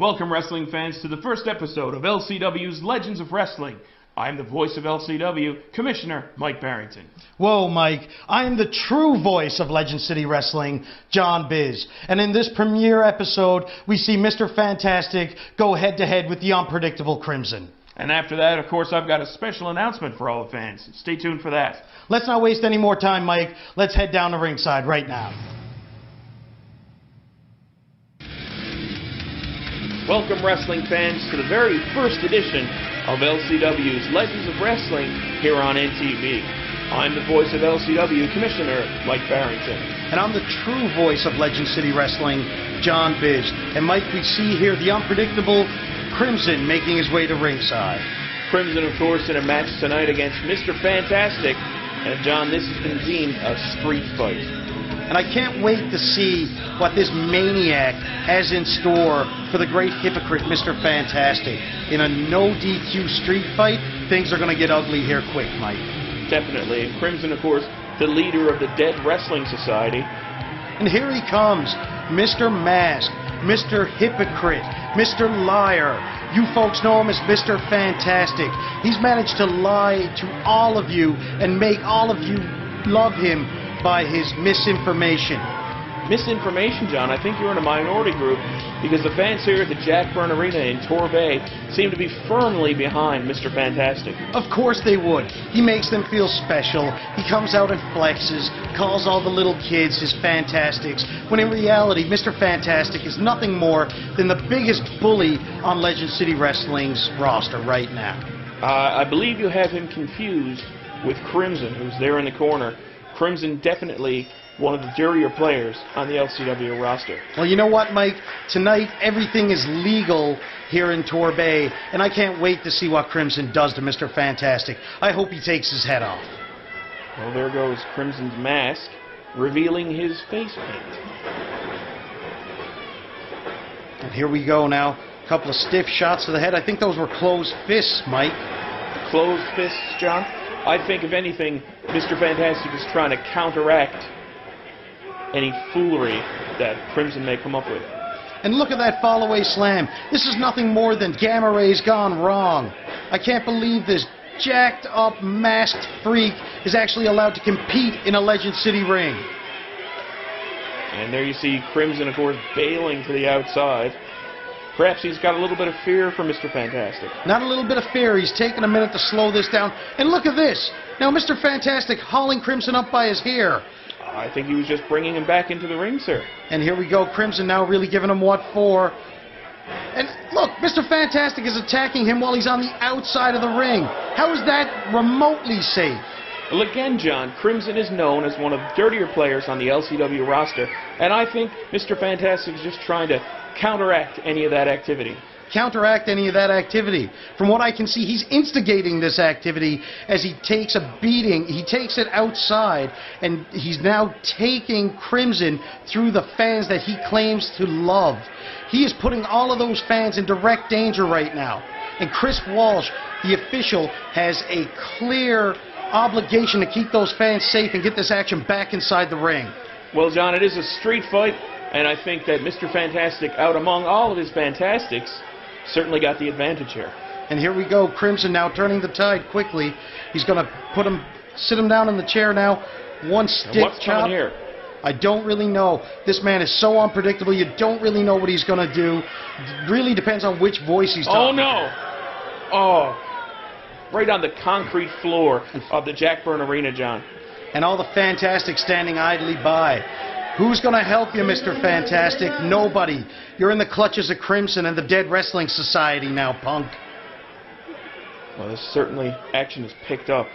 Welcome, wrestling fans, to the first episode of LCW's Legends of Wrestling. I'm the voice of LCW, Commissioner Mike Barrington. Whoa, Mike. I am the true voice of Legend City Wrestling, John Biz. And in this premiere episode, we see Mr. Fantastic go head-to-head with the unpredictable Crimson. And after that, of course, I've got a special announcement for all the fans. Stay tuned for that. Let's not waste any more time, Mike. Let's head down to ringside right now. Welcome, wrestling fans, to the very first edition of LCW's Legends of Wrestling here on NTV. I'm the voice of LCW, Commissioner Mike Barrington. And I'm the true voice of Legend City Wrestling, John Biz. And Mike, we see here the unpredictable Crimson making his way to ringside. Crimson, of course, in a match tonight against Mr. Fantastic. And John, this has been deemed a street fight. And I can't wait to see what this maniac has in store for the great hypocrite, Mr. Fantastic. In a no-DQ street fight, things are going to get ugly here quick, Mike. Definitely. And Crimson, of course, the leader of the Dead Wrestling Society. And here he comes, Mr. Mask, Mr. Hypocrite, Mr. Liar. You folks know him as Mr. Fantastic. He's managed to lie to all of you and make all of you love him by his misinformation. Misinformation, John? I think you're in a minority group because the fans here at the Jack Byrne Arena in Torbay seem to be firmly behind Mr. Fantastic. Of course they would. He makes them feel special. He comes out and flexes, calls all the little kids his Fantastics, when in reality, Mr. Fantastic is nothing more than the biggest bully on Legend City Wrestling's roster right now. I believe you have him confused with Crimson, who's there in the corner. Crimson definitely one of the dirtier players on the LCW roster. Well, you know what, Mike? Tonight, everything is legal here in Torbay, and I can't wait to see what Crimson does to Mr. Fantastic. I hope he takes his head off. Well, there goes Crimson's mask, revealing his face paint. And here we go now. A couple of stiff shots to the head. I think those were closed fists, Mike. Closed fists, John? I think, if anything, Mr. Fantastic is trying to counteract any foolery that Crimson may come up with. And look at that fall-away slam. This is nothing more than Gamma Rays gone wrong. I can't believe this jacked-up, masked freak is actually allowed to compete in a Legend City ring. And there you see Crimson, of course, bailing to the outside. Perhaps he's got a little bit of fear for Mr. Fantastic. Not a little bit of fear. He's taking a minute to slow this down. And look at this. Now, Mr. Fantastic hauling Crimson up by his hair. I think he was just bringing him back into the ring, sir. And here we go. Crimson now really giving him what for. And look, Mr. Fantastic is attacking him while he's on the outside of the ring. How is that remotely safe? Well, again, John, Crimson is known as one of the dirtier players on the LCW roster. And I think Mr. Fantastic is just trying to counteract any of that activity. Counteract any of that activity. From what I can see, he's instigating this activity as he takes a beating. He takes it outside, and he's now taking Crimson through the fans that he claims to love. He is putting all of those fans in direct danger right now. And Chris Walsh, the official, has a clear obligation to keep those fans safe and get this action back inside the ring. Well, John, it is a street fight, and I think that Mr. Fantastic, out among all of his Fantastics, certainly got the advantage here. And here we go, Crimson now turning the tide quickly. He's going to sit him down in the chair now. One stick What's chop. coming here? I don't really know. This man is so unpredictable. You don't really know what he's going to do. It really depends on which voice he's talking. Oh, no. Oh. Right on the concrete floor of the Jack Byrne Arena, John. And all the Fantastics standing idly by. Who's going to help you, Mr. Fantastic? Nobody. You're in the clutches of Crimson and the Dead Wrestling Society now, punk. Well, this certainly action is picked up.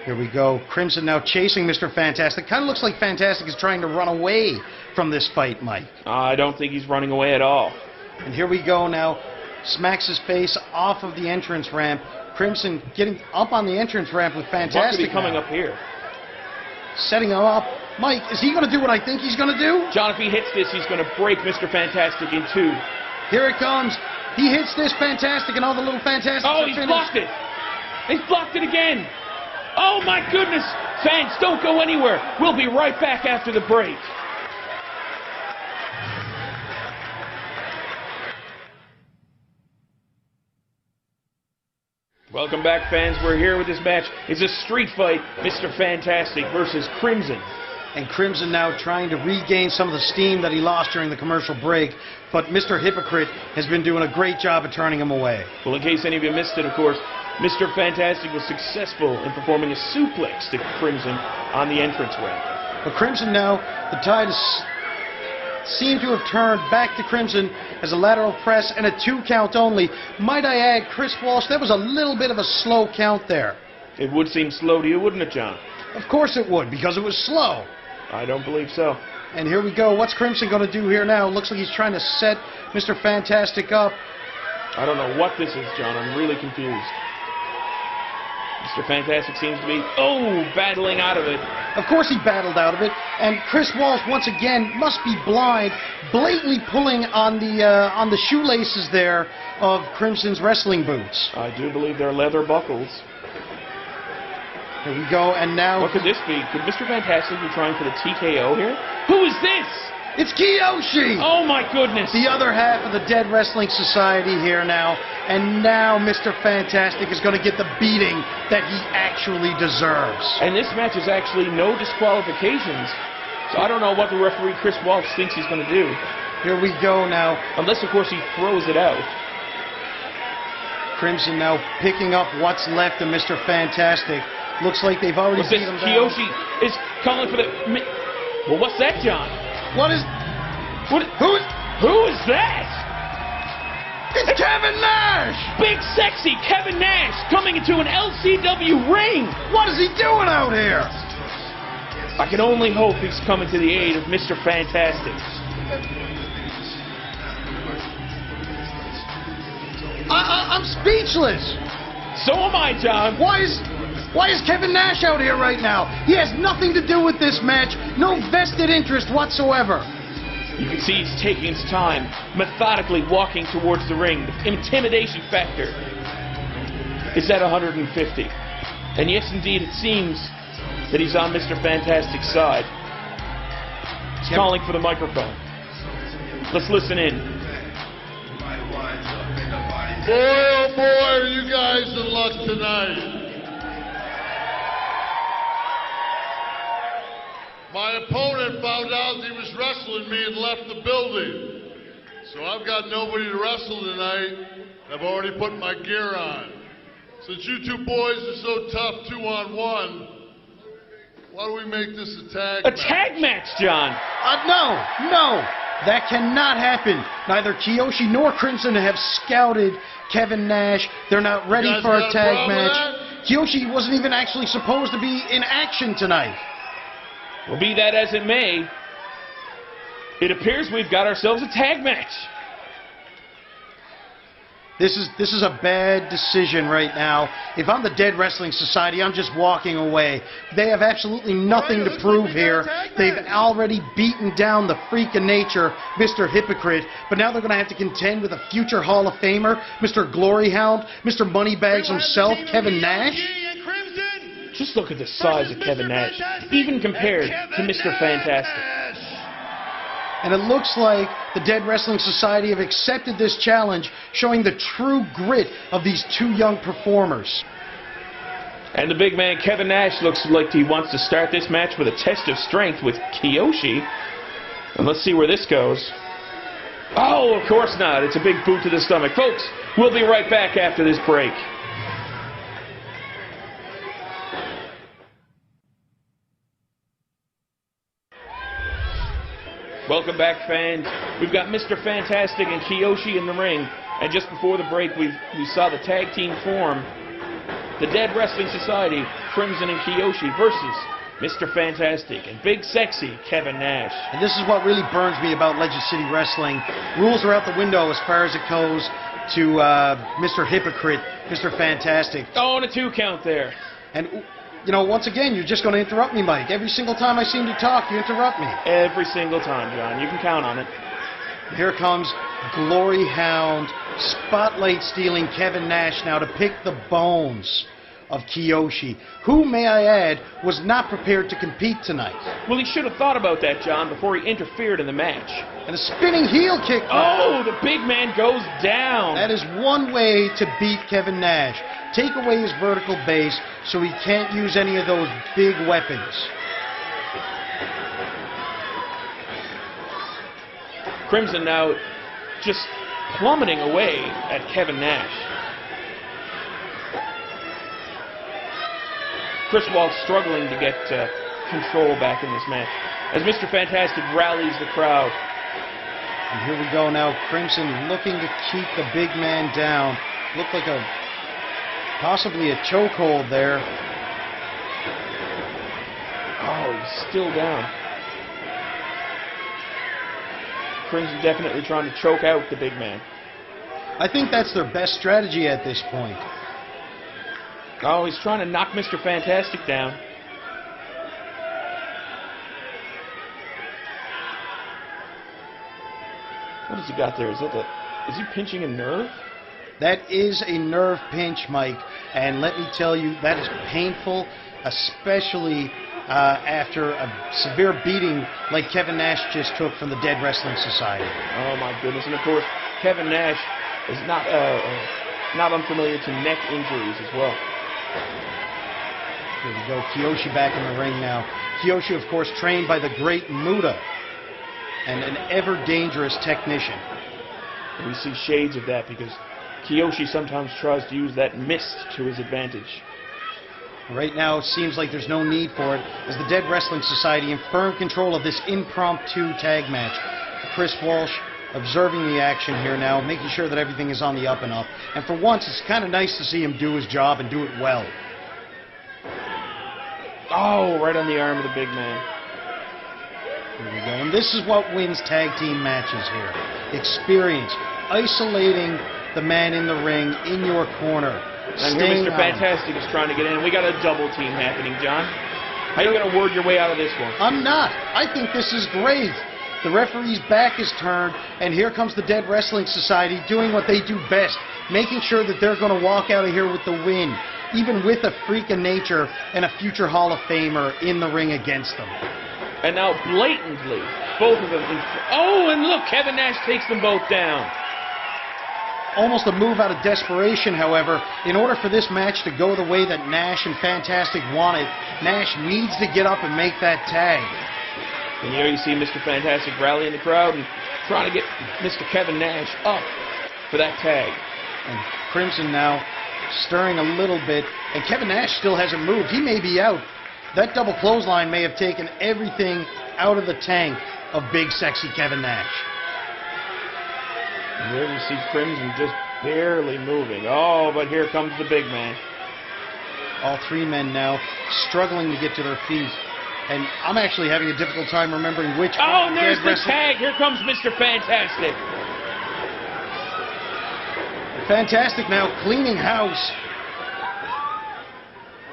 Here we go. Crimson now chasing Mr. Fantastic. Kind of looks like Fantastic is trying to run away from this fight, Mike. I don't think he's running away at all. And here we go now. Smacks his face off of the entrance ramp. Crimson getting up on the entrance ramp with Fantastic. What could be coming up here? Setting him up. Mike, is he going to do what I think he's going to do? John, if he hits this, he's going to break Mr. Fantastic in two. Here it comes. He hits this Fantastic, and all the little Fantastics are finished. Blocked it. He's blocked it again. Oh, my goodness. Fans, don't go anywhere. We'll be right back after the break. Welcome back, fans. We're here with this match. It's a street fight, Mr. Fantastic versus Crimson. And Crimson now trying to regain some of the steam that he lost during the commercial break, but Mr. Hypocrite has been doing a great job of turning him away. Well, in case any of you missed it, of course, Mr. Fantastic was successful in performing a suplex to Crimson on the entranceway. But Crimson now, the tide seemed to have turned back to Crimson as a lateral press and a 2 count only. Might I add, Chris Walsh, that was a little bit of a slow count there. It would seem slow to you, wouldn't it, John? Of course it would, because it was slow. I don't believe so. And here we go. What's Crimson going to do here now? Looks like he's trying to set Mr. Fantastic up. I don't know what this is, John. I'm really confused. Mr. Fantastic seems to be, battling out of it. Of course he battled out of it. And Chris Walsh, once again, must be blind, blatantly pulling on the shoelaces there of Crimson's wrestling boots. I do believe they're leather buckles. Here we go, and now... What could this be? Could Mr. Fantastic be trying for the TKO here? Who is this? It's Kiyoshi! Oh my goodness! The other half of the Dead Wrestling Society here now, and now Mr. Fantastic is going to get the beating that he actually deserves. And this match is actually no disqualifications, so I don't know what the referee Chris Walsh thinks he's going to do. Here we go now. Unless, of course, he throws it out. Crimson now picking up what's left of Mr. Fantastic. Looks like they've already beat him down. Kiyoshi is calling for the... Well, what's that, John? What is... Who is that? It's Kevin Nash! Big sexy Kevin Nash coming into an LCW ring! What is he doing out here? I can only hope he's coming to the aid of Mr. Fantastic. I'm speechless! So am I, John. Why is Kevin Nash out here right now? He has nothing to do with this match, no vested interest whatsoever. You can see he's taking his time, methodically walking towards the ring. The intimidation factor is at 150. And yes, indeed, it seems that he's on Mr. Fantastic's side. He's calling for the microphone. Let's listen in. Oh boy, are you guys in luck tonight. My opponent found out he was wrestling me and left the building. So I've got nobody to wrestle tonight. I've already put my gear on. Since you two boys are so tough 2-on-1, why don't we make this a tag match? A tag match, John! No. That cannot happen. Neither Kiyoshi nor Crimson have scouted Kevin Nash. They're not ready for a tag match. Kiyoshi wasn't even actually supposed to be in action tonight. Well, be that as it may, it appears we've got ourselves a tag match. This is a bad decision right now. If I'm the Dead Wrestling Society, I'm just walking away. They have absolutely nothing to prove here. They've already beaten down the freak of nature, Mr. Hypocrite, but now they're going to have to contend with a future Hall of Famer, Mr. Glory Hound, Mr. Moneybags himself, Kevin Nash. Just look at the size of Kevin Nash, even compared to Mr. Fantastic. And it looks like the Dead Wrestling Society have accepted this challenge, showing the true grit of these two young performers. And the big man, Kevin Nash, looks like he wants to start this match with a test of strength with Kiyoshi. And let's see where this goes. Oh, of course not. It's a big boot to the stomach. Folks, we'll be right back after this break. Welcome back, fans. We've got Mr. Fantastic and Kiyoshi in the ring. And just before the break, we saw the tag team form. The Dead Wrestling Society, Crimson and Kiyoshi versus Mr. Fantastic and Big Sexy Kevin Nash. And this is what really burns me about Legend City Wrestling. Rules are out the window as far as it goes to Mr. Hypocrite, Mr. Fantastic. Oh, and a 2 count there. And... you know, once again, you're just going to interrupt me, Mike. Every single time I seem to talk, you interrupt me. Every single time, John. You can count on it. Here comes Glory Hound, spotlight stealing Kevin Nash now to pick the bones of Kiyoshi, who, may I add, was not prepared to compete tonight. Well, he should have thought about that, John, before he interfered in the match. And a spinning heel kick. Oh, the big man goes down. That is one way to beat Kevin Nash. take away his vertical base so he can't use any of those big weapons. Crimson now just plummeting away at Kevin Nash. Chris Walsh struggling to get control back in this match as Mr. Fantastic rallies the crowd. And here we go now. Crimson looking to keep the big man down. Looked like possibly a chokehold there. Oh, he's still down. Crimson definitely trying to choke out the big man. I think that's their best strategy at this point. Oh, he's trying to knock Mr. Fantastic down. What has he got there? Is he pinching a nerve? That is a nerve pinch, Mike. And let me tell you, that is painful, especially after a severe beating like Kevin Nash just took from the Dead Wrestling Society. Oh my goodness! And of course, Kevin Nash is not unfamiliar to neck injuries as well. Here we go, Kiyoshi back in the ring now. Kiyoshi, of course, trained by the great Muta, and an ever-dangerous technician. And we see shades of that because Kiyoshi sometimes tries to use that mist to his advantage. Right now, it seems like there's no need for it, as the Dead Wrestling Society in firm control of this impromptu tag match. Chris Walsh observing the action here now, making sure that everything is on the up and up. And for once, it's kind of nice to see him do his job and do it well. Oh, right on the arm of the big man. Here we go. And this is what wins tag team matches here. Experience. Isolating the man in the ring in your corner. And here Mr. Fantastic is trying to get in. We got a double team happening, John. How are you going to word your way out of this one? I'm not. I think this is great. The referee's back is turned, and here comes the Dead Wrestling Society doing what they do best, making sure that they're going to walk out of here with the win, even with a freak of nature and a future Hall of Famer in the ring against them. And now blatantly, both of them. Oh, and look, Kevin Nash takes them both down. Almost a move out of desperation, however. In order for this match to go the way that Nash and Fantastic want it, Nash needs to get up and make that tag. And here you see Mr. Fantastic rallying the crowd and trying to get Mr. Kevin Nash up for that tag. And Crimson now stirring a little bit, and Kevin Nash still hasn't moved. He may be out. That double clothesline may have taken everything out of the tank of big, sexy Kevin Nash. And there we see Crimson just barely moving. Oh, but here comes the big man. All three men now struggling to get to their feet. And I'm actually having a difficult time remembering which... Oh, and there's the tag. Here comes Mr. Fantastic. Fantastic now cleaning house.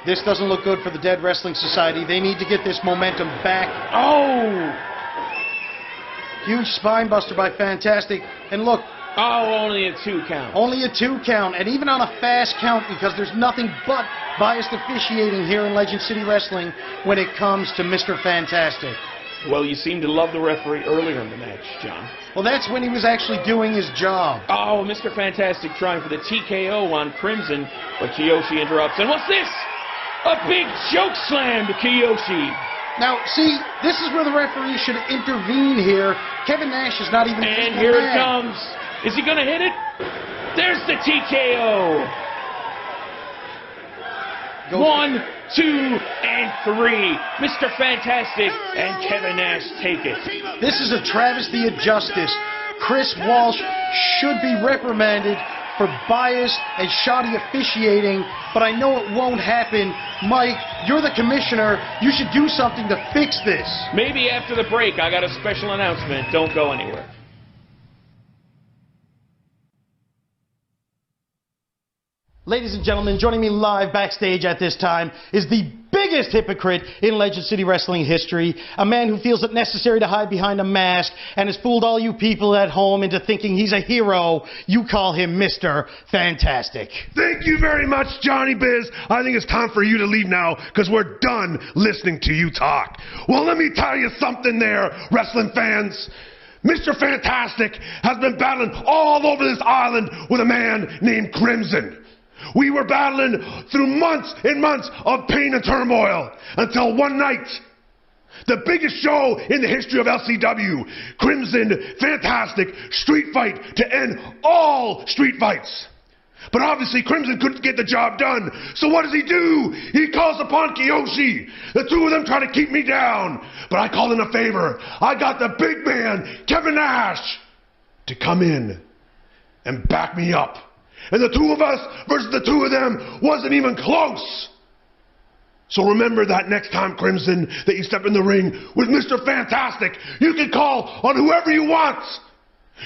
This doesn't look good for the Dead Wrestling Society. They need to get this momentum back. Oh! Huge spine buster by Fantastic. And look. Oh, only a 2 count. Only a 2 count. And even on a fast count, because there's nothing but biased officiating here in Legend City Wrestling when it comes to Mr. Fantastic. Well, you seem to love the referee earlier in the match, John. Well, that's when he was actually doing his job. Oh, Mr. Fantastic trying for the TKO on Crimson, but Kiyoshi interrupts. And what's this? A big choke slam to Kiyoshi. Now, see, this is where the referee should intervene here. Kevin Nash is not even... And here it comes. Is he going to hit it? There's the TKO. 1, 2, and 3. Mr. Fantastic and Kevin Nash take it. This is a travesty of justice. Chris Walsh should be reprimanded for bias and shoddy officiating, but I know it won't happen. Mike, you're the commissioner. You should do something to fix this. Maybe after the break, I got a special announcement. Don't go anywhere. Ladies and gentlemen, joining me live backstage at this time is the biggest hypocrite in Legend City Wrestling history, a man who feels it necessary to hide behind a mask and has fooled all you people at home into thinking he's a hero. You call him Mr. Fantastic. Thank you very much, Johnny Biz. I think it's time for you to leave now because we're done listening to you talk. Well, let me tell you something there, wrestling fans. Mr. Fantastic has been battling all over this island with a man named Crimson. We were battling through months and months of pain and turmoil until one night, the biggest show in the history of LCW, Crimson Fantastic Street Fight to end all street fights. But obviously Crimson couldn't get the job done. So what does he do? He calls upon Kiyoshi. The two of them try to keep me down. But I call in a favor. I got the big man, Kevin Nash, to come in and back me up. And the two of us versus the two of them wasn't even close. So remember that next time, Crimson, that you step in the ring with Mr. Fantastic, you can call on whoever you want.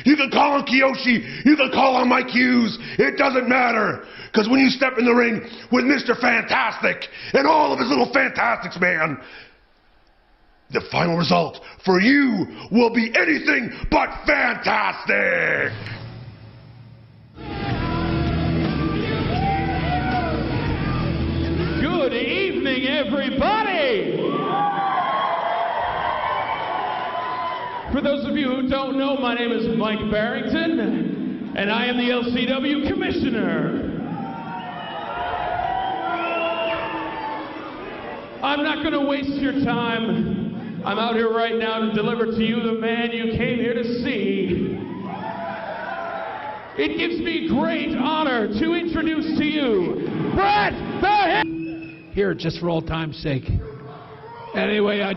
You can call on Kiyoshi, you can call on Mike Hughes, it doesn't matter. Because when you step in the ring with Mr. Fantastic and all of his little Fantastics, man, the final result for you will be anything but fantastic. Good evening, everybody! For those of you who don't know, my name is Mike Barrington, and I am the LCW Commissioner. I'm not going to waste your time. I'm out here right now to deliver to you the man you came here to see. It gives me great honor to introduce to you, Bret the Hitman. Here, just for old time's sake. Anyway, I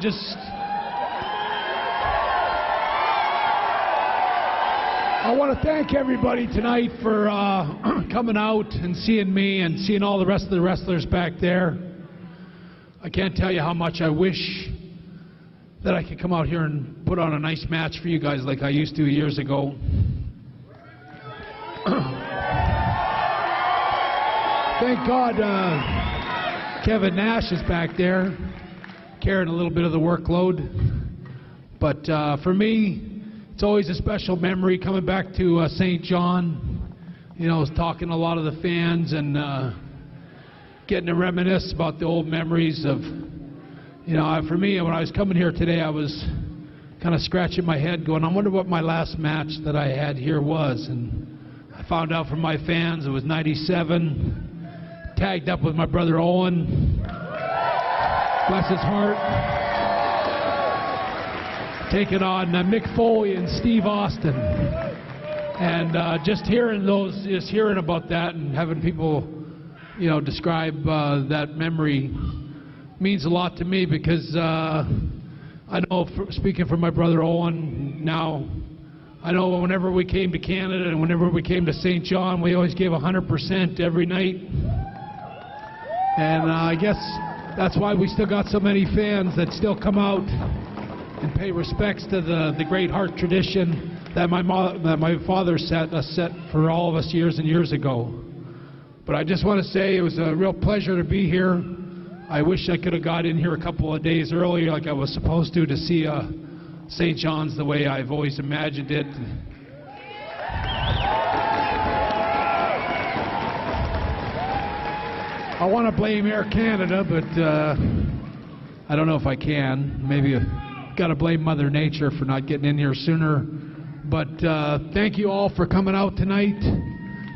want to thank everybody tonight for coming out and seeing me and seeing all the rest of the wrestlers back there. I can't tell you how much I wish that I could come out here and put on a nice match for you guys like I used to years ago. Thank God Kevin Nash is back there carrying a little bit of the workload. But for me, it's always a special memory coming back to St. John. You know, I was talking to a lot of the fans and getting to reminisce about the old memories of, you know, for me, when I was coming here today, I was kind of scratching my head going, I wonder what my last match that I had here was. And I found out from my fans it was 97, tagged up with my brother Owen, bless his heart, taking on Mick Foley and Steve Austin. And just hearing about that and having people, you know, describe that memory means a lot to me, because I know, speaking for my brother Owen now, I know whenever we came to Canada and whenever we came to St. John, we always gave 100% every night. And I guess that's why we still got so many fans that still come out and pay respects to the great Hart tradition that my father set for all of us years and years ago. But I just want to say it was a real pleasure to be here. I wish I could have got in here a couple of days earlier like I was supposed to see St. John's the way I've always imagined it. I want to blame Air Canada, but I don't know if I can. Maybe got to blame Mother Nature for not getting in here sooner. But thank you all for coming out tonight.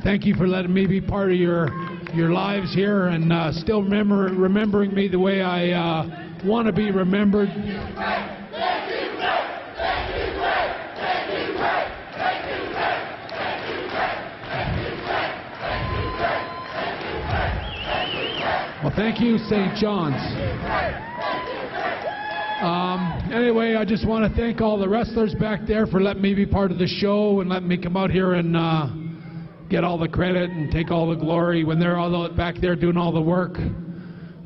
Thank you for letting me be part of your lives here and still remembering me the way I want to be remembered. Well, thank you, St. John's. Anyway, I just want to thank all the wrestlers back there for letting me be part of the show and letting me come out here and get all the credit and take all the glory when they're all back there doing all the work.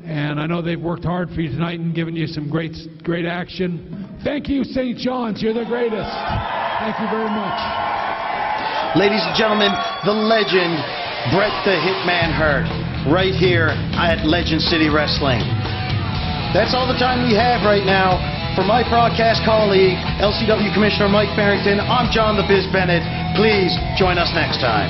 And I know they've worked hard for you tonight and given you some great action. Thank you, St. John's. You're the greatest. Thank you very much. Ladies and gentlemen, the legend, Bret the Hitman Hart, right here at Legend City Wrestling. That's all the time we have right now. For my broadcast colleague, LCW Commissioner Mike Barrington, I'm John the Biz Bennett. Please join us next time.